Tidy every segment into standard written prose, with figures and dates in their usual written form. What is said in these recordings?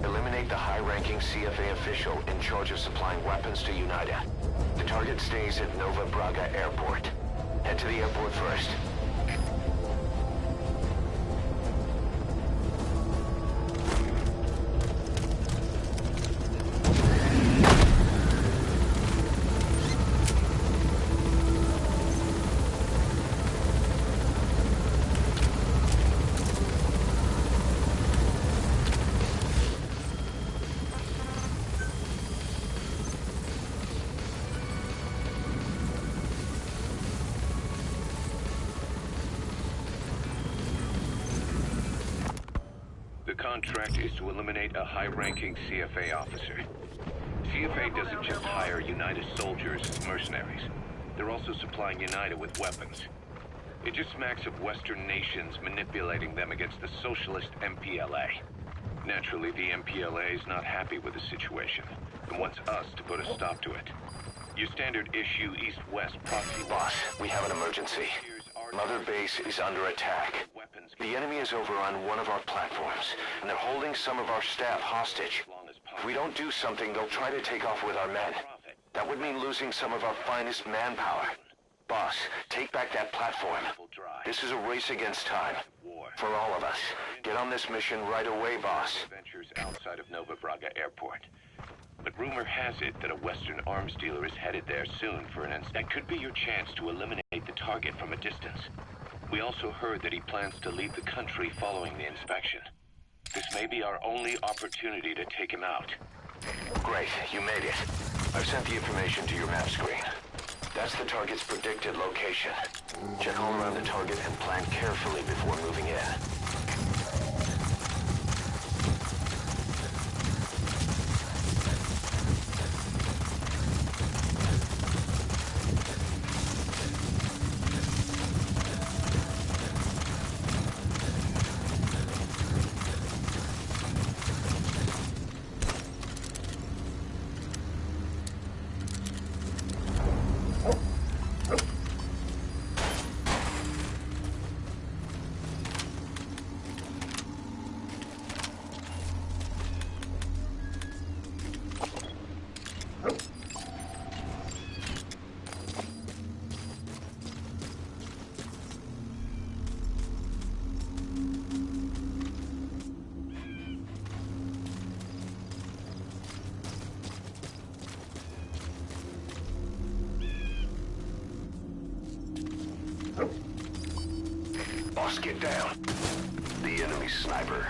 Eliminate the high-ranking CFA official in charge of supplying weapons to UNITA. The target stays at Nova Braga Airport. Head to the airport first. The contract is to eliminate a high-ranking CFA officer. CFA doesn't just hire UNITA soldiers as mercenaries. They're also supplying UNITA with weapons. It just smacks of Western nations manipulating them against the socialist MPLA. Naturally, the MPLA is not happy with the situation and wants us to put a stop to it. Your standard issue East-West proxy... Boss, we have an emergency. Mother Base is under attack. The enemy is over on one of our platforms, and they're holding some of our staff hostage. If we don't do something, they'll try to take off with our men. That would mean losing some of our finest manpower. Boss, take back that platform. This is a race against time. For all of us. Get on this mission right away, boss. Adventures outside of Nova Braga Airport. But rumor has it that a Western arms dealer is headed there soon for an instant. That could be your chance to eliminate the target from a distance. We also heard that he plans to leave the country following the inspection. This may be our only opportunity to take him out. Great, you made it. I've sent the information to your map screen. That's the target's predicted location. Check all around the target and plan carefully before moving in. Boss, get down. The enemy sniper.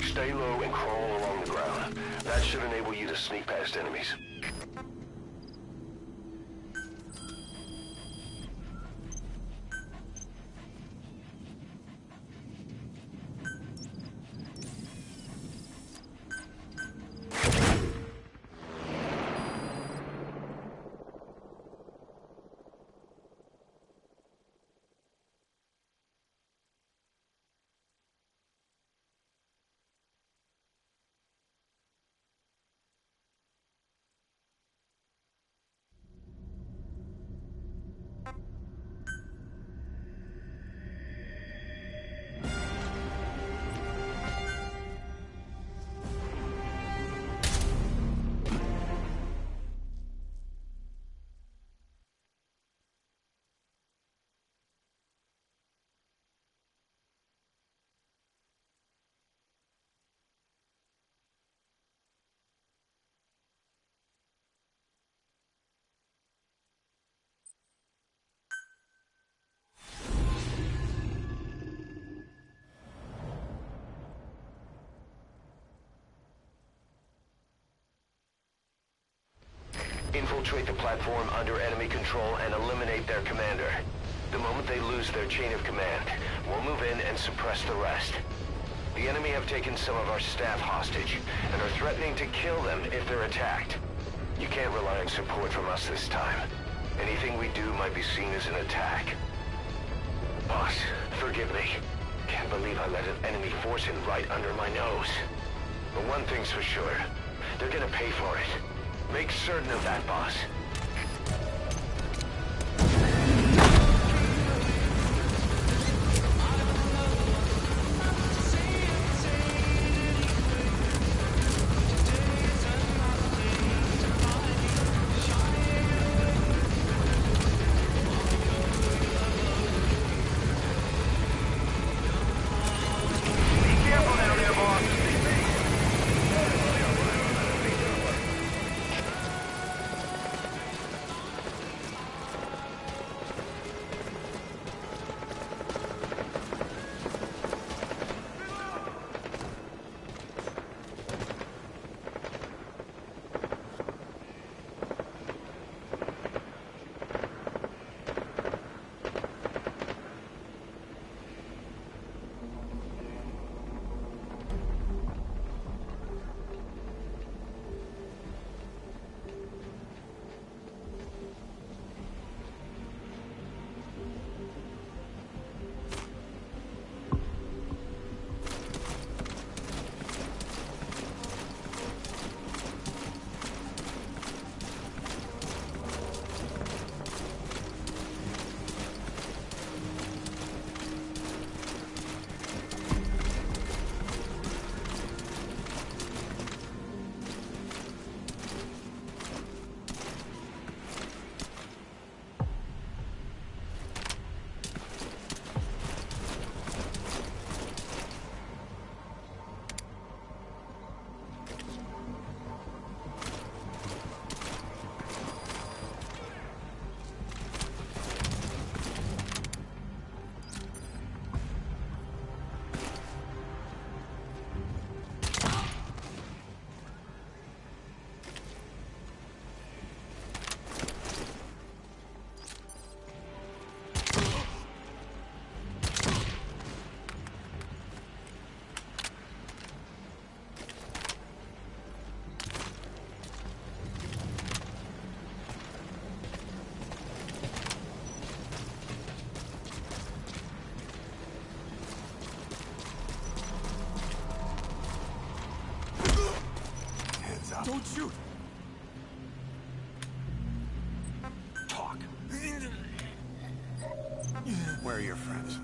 Stay low and crawl along the ground. That should enable you to sneak past enemies. Infiltrate the platform under enemy control and eliminate their commander. The moment they lose their chain of command, we'll move in and suppress the rest. The enemy have taken some of our staff hostage and are threatening to kill them if they're attacked. You can't rely on support from us this time. Anything we do might be seen as an attack. Boss, forgive me. Can't believe I let an enemy force in right under my nose. But one thing's for sure. They're gonna pay for it. Make certain of that, boss. Don't shoot! Talk. Where are your friends?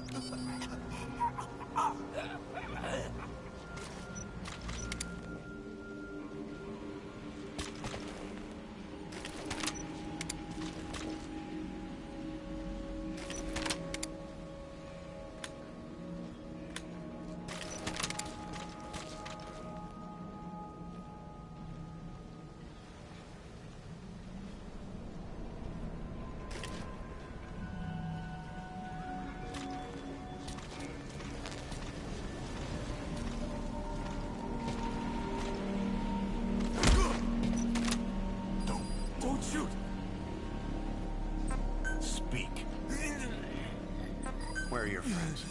Don't shoot! Speak. Where are your friends?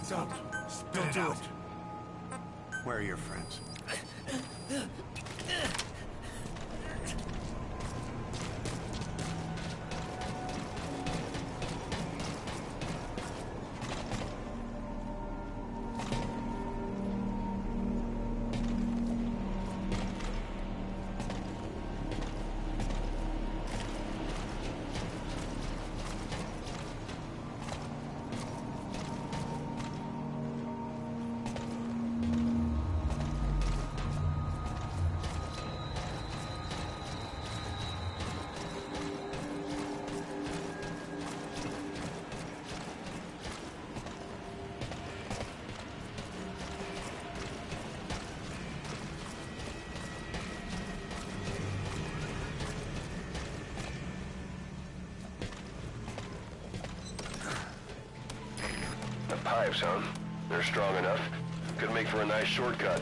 Don't. Spit Don't it do out. it. Where are your friends? The pipes, huh? They're strong enough. Could make for a nice shortcut.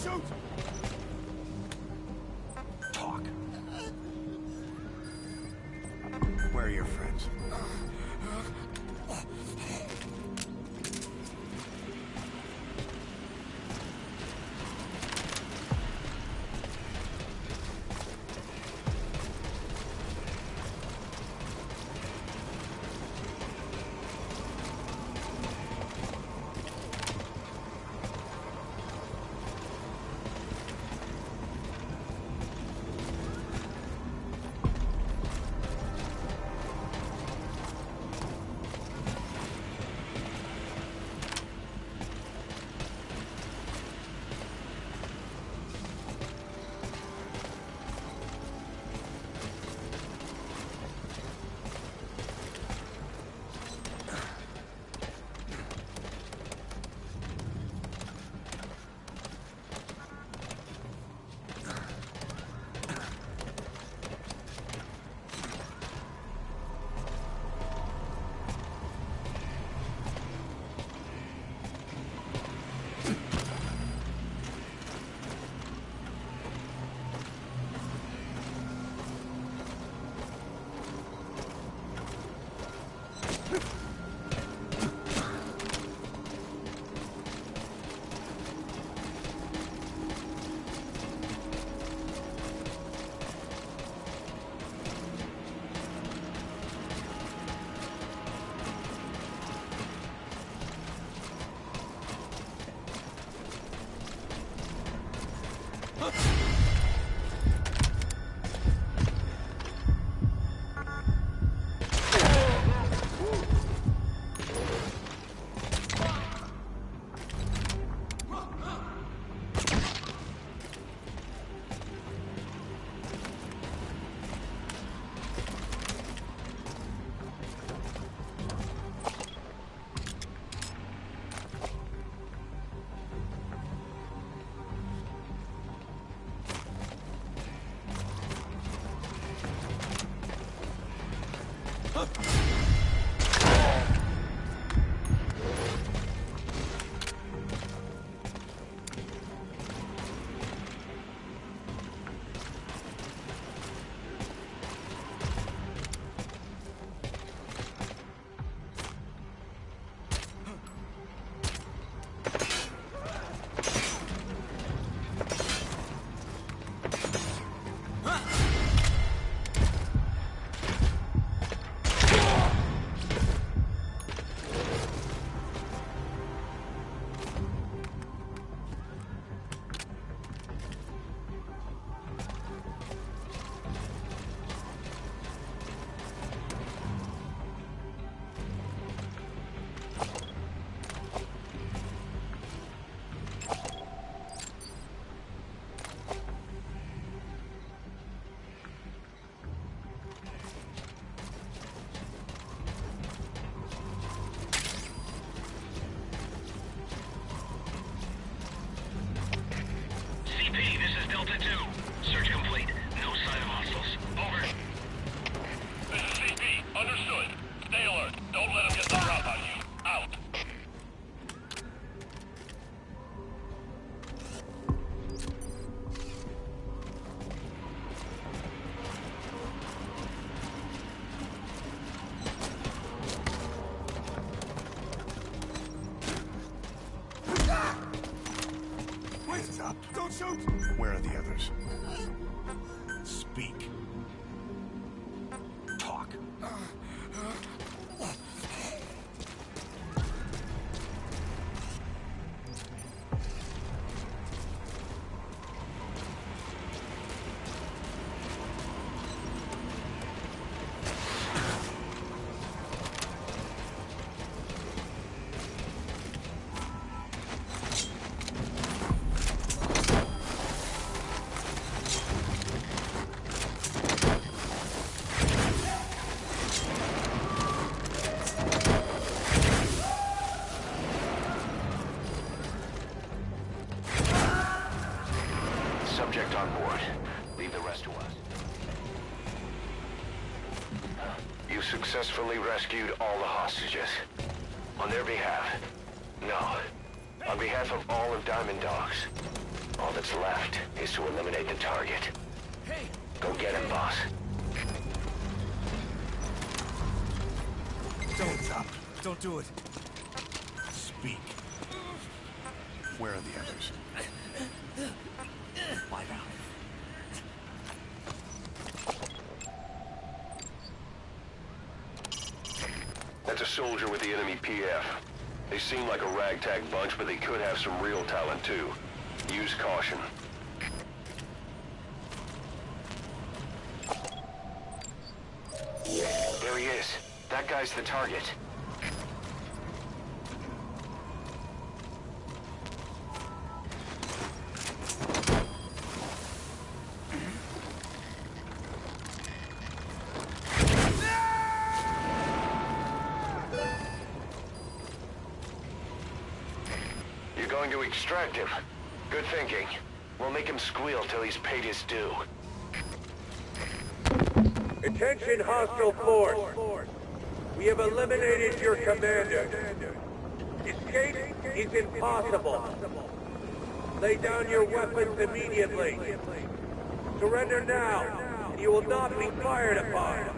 shoot! Talk. Where are your friends? Don't shoot! Where are the others? Speak. Talk. Subject on board. Leave the rest to us. You successfully rescued all the hostages. On their behalf. No. On behalf of all of Diamond Dog's. All that's left is to eliminate the target. Hey! Go get him, boss. Hands up. Don't do it. Speak. Where are the others? Lie down. That's a soldier with the enemy PF. They seem like a ragtag bunch, but they could have some real talent too. Use caution. There he is. That guy's the target. You're going to extract him. Good thinking. We'll make him squeal till he's paid his due. Attention hostile force. We have eliminated your commander. Escape is impossible. Lay down your weapons immediately. Surrender now, and you will not be fired upon.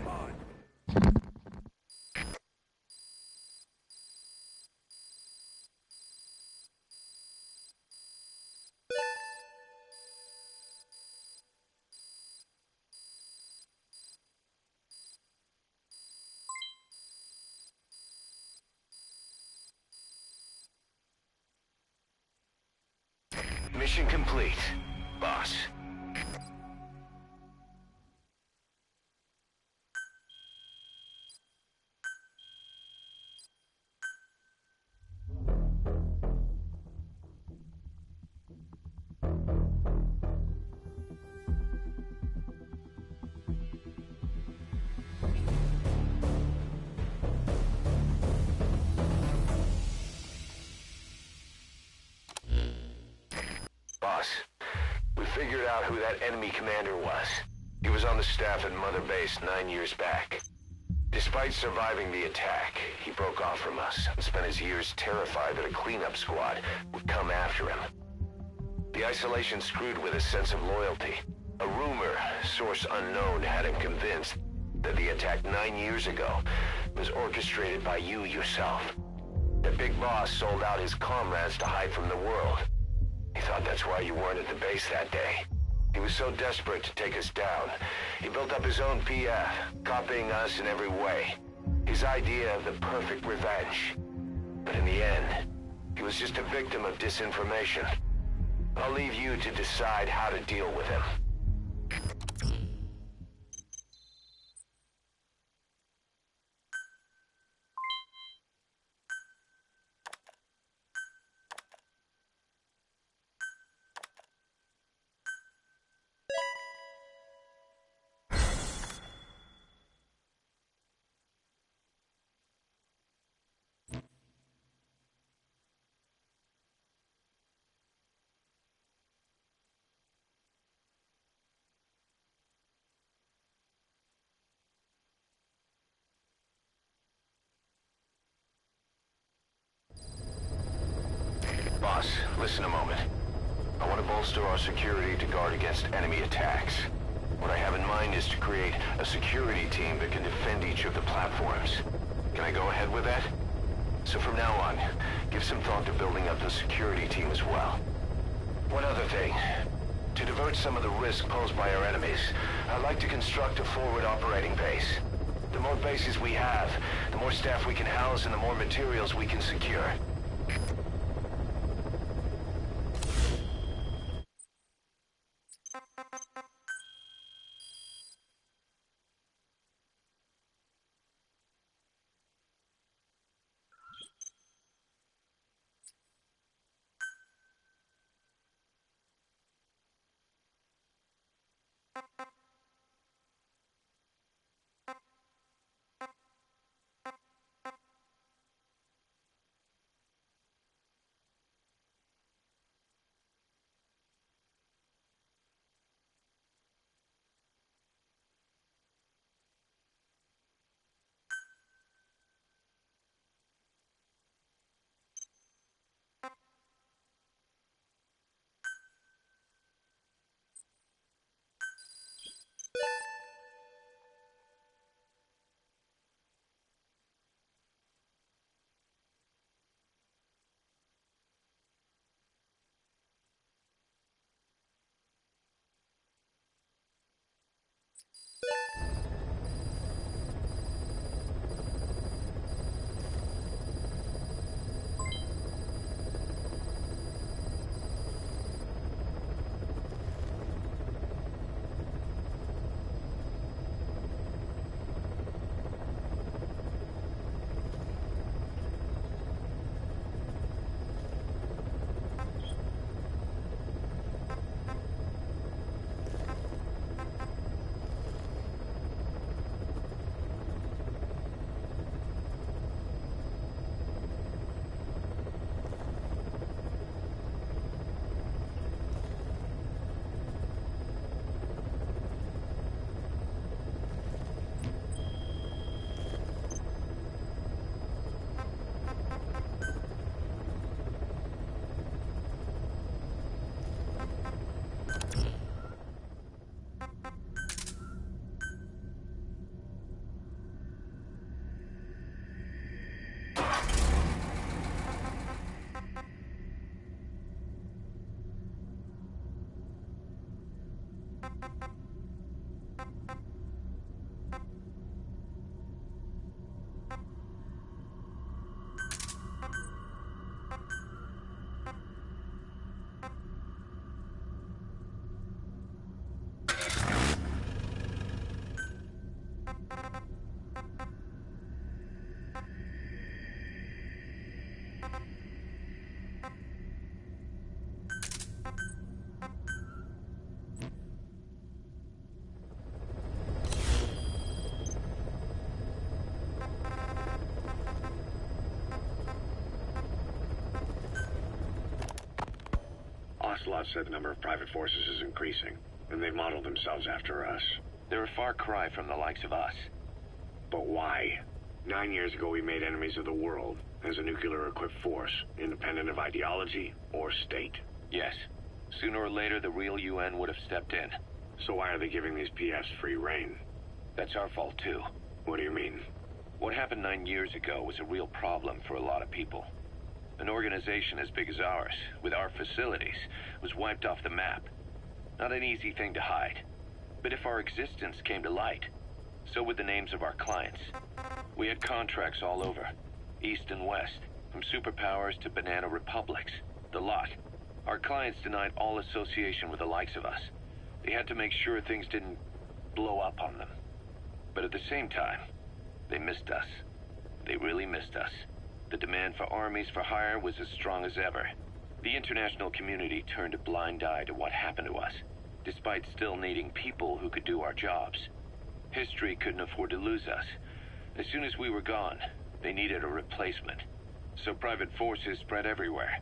Mission complete, boss. Boss, we figured out who that enemy commander was. He was on the staff at Mother Base 9 years back. Despite surviving the attack, he broke off from us and spent his years terrified that a cleanup squad would come after him. The isolation screwed with his sense of loyalty. A rumor, source unknown, had him convinced that the attack 9 years ago was orchestrated by you yourself. The big boss sold out his comrades to hide from the world. He thought that's why you weren't at the base that day. He was so desperate to take us down, he built up his own PF, copying us in every way. His idea of the perfect revenge. But in the end, he was just a victim of disinformation. I'll leave you to decide how to deal with him. Boss, listen a moment. I want to bolster our security to guard against enemy attacks. What I have in mind is to create a security team that can defend each of the platforms. Can I go ahead with that? So from now on, give some thought to building up the security team as well. One other thing. To divert some of the risk posed by our enemies, I'd like to construct a forward operating base. The more bases we have, the more staff we can house and the more materials we can secure. Ocelot said the number of private forces is increasing, and they've modeled themselves after us. They're a far cry from the likes of us. But why? 9 years ago we made enemies of the world as a nuclear-equipped force, independent of ideology or state. Yes. Sooner or later, the real UN would have stepped in. So why are they giving these PFs free rein? That's our fault, too. What do you mean? What happened 9 years ago was a real problem for a lot of people. An organization as big as ours, with our facilities, was wiped off the map. Not an easy thing to hide. But if our existence came to light, so would the names of our clients. We had contracts all over, east and west, from superpowers to banana republics, the lot. Our clients denied all association with the likes of us. They had to make sure things didn't blow up on them. But at the same time, they missed us. They really missed us. The demand for armies for hire was as strong as ever. The international community turned a blind eye to what happened to us, despite still needing people who could do our jobs. History couldn't afford to lose us. As soon as we were gone, they needed a replacement. So private forces spread everywhere.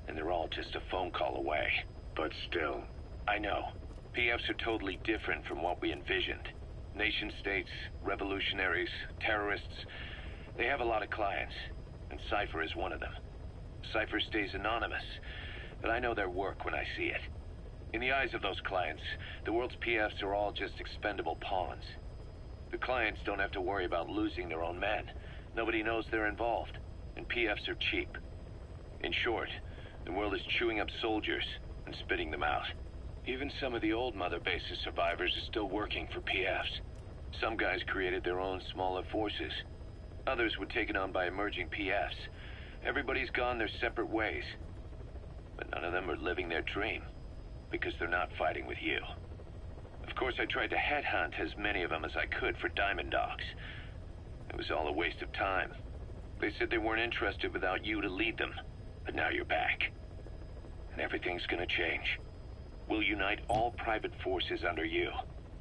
And they're all just a phone call away. But still. I know. PFs are totally different from what we envisioned. Nation-states, revolutionaries, terrorists, they have a lot of clients, and Cypher is one of them. Cypher stays anonymous, but I know their work when I see it. In the eyes of those clients, the world's PFs are all just expendable pawns. The clients don't have to worry about losing their own men. Nobody knows they're involved, and PFs are cheap. In short, the world is chewing up soldiers and spitting them out. Even some of the old Mother Base's survivors are still working for PFs. Some guys created their own smaller forces. Others were taken on by emerging PFs. Everybody's gone their separate ways. But none of them are living their dream, because they're not fighting with you. Of course, I tried to headhunt as many of them as I could for Diamond Dogs. It was all a waste of time. They said they weren't interested without you to lead them, but now you're back. And everything's gonna change. We'll unite all private forces under you,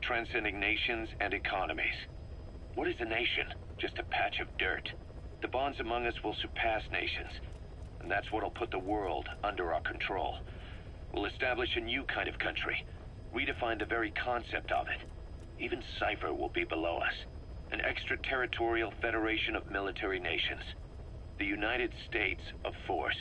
transcending nations and economies. What is a nation? Just a patch of dirt. The bonds among us will surpass nations, and that's what'll put the world under our control. We'll establish a new kind of country, redefine the very concept of it. Even Cypher will be below us, an extraterritorial federation of military nations. The United States of Force.